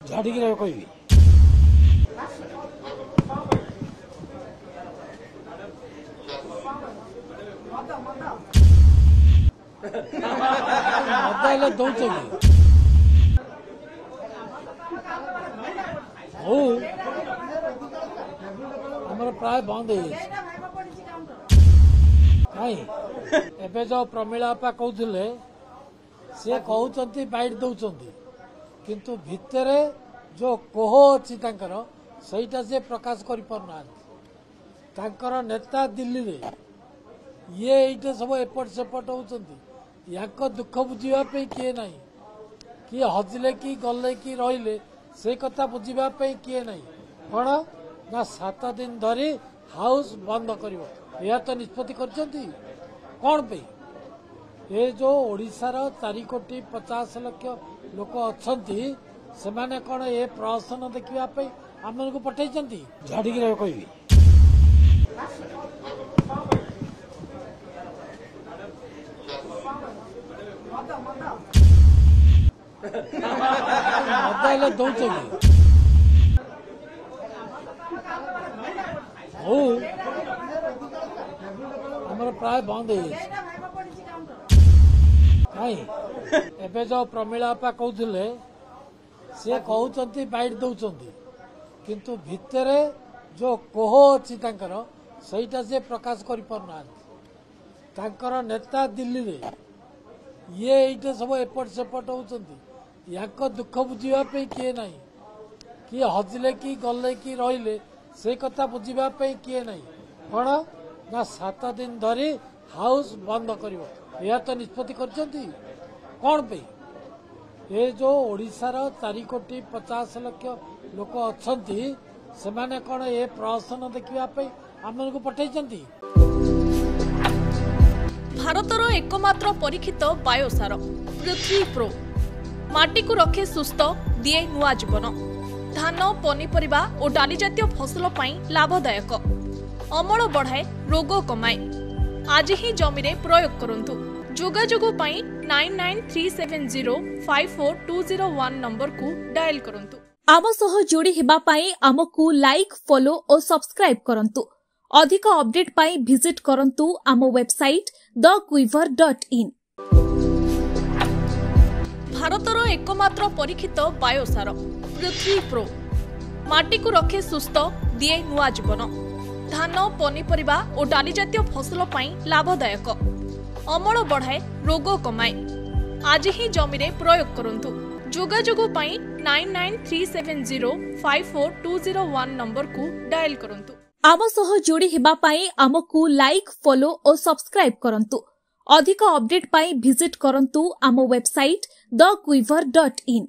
झाड़ी कह दौच आमर प्राय बंद जो प्रमिला आपा कहते सी कहते बैठ दौरान किंतु भितर जो कोह अच्छी सहीटा से प्रकाश कर नेता दिल्ली रे ये ये सब एपट सेपट होती या दुख बुझापी किए ना किए हजिले कि गले कि रहिले से कथा बुझापी किए ना कौन ना 7 दिन धरी हाउस बंद कर तो निष्पत्ति कर कौन पे ये जो ओडिशार 4 कोटी 50 लाख लोक अच्छा से माने कौन ये प्रहसन देखा आम को पठे झाड़ी कह दौच आमर प्राय बंद जो प्रमिला आपा कहते सी कहते बैठ दौरान किंतु भितर जो कोह अच्छी सहीटा से प्रकाश कर नेता दिल्ली रे ये ये सब एपट सेपट होती या दुख बुझापी किए ना किए हजिले कि गले कि रहिले से कथा बुझापी किए ना कौन ना 7 दिन धरी हाउस बंद कर तो निष्पत्ति कर कौन पे ये जो ओडिशार 4 कोटी 50 लाख लोक अच्छा से माने कौन ये प्रहसन देखा आम को पठे भारतर एकमात्र परीक्षित बायोसार पृथ्वी प्रो माटी को रखे सुस्थ दिए नुआ जीवन धान पनीपरिबा और डाली जातीय फसल लाभदायक अमल बढ़ाए रोग कमाए आज ही जमीरे प्रयोग करंतु जोगाजोग 9937054201 नंबर को डायल करंतु आम सह जोड़ी हेबा पाई आमको लाइक फॉलो और सब्सक्राइब करंतु अधिक अपडेट पाई विजिट करंतु आम वेबसाइट thequiver.in भारतर एकमात्र परीक्षित बायोसार पृथ्वी प्रो माटी को रखे सुस्थ दिए नुआ जीवन धान पनीपरिबा और डाली जातीय फसल लाभदायक अमल बढ़ाए रोग कमाए आज ही जमीरे प्रयोग करंतु जोगाजोग 9937054201 नंबर को डायल करंतु आम सह जोड़ी हेबा पाई आमको लाइक फॉलो और सब्सक्राइब करंतु अधिक अपडेट पाई विजिट करंतु आम वेबसाइट thequiver.in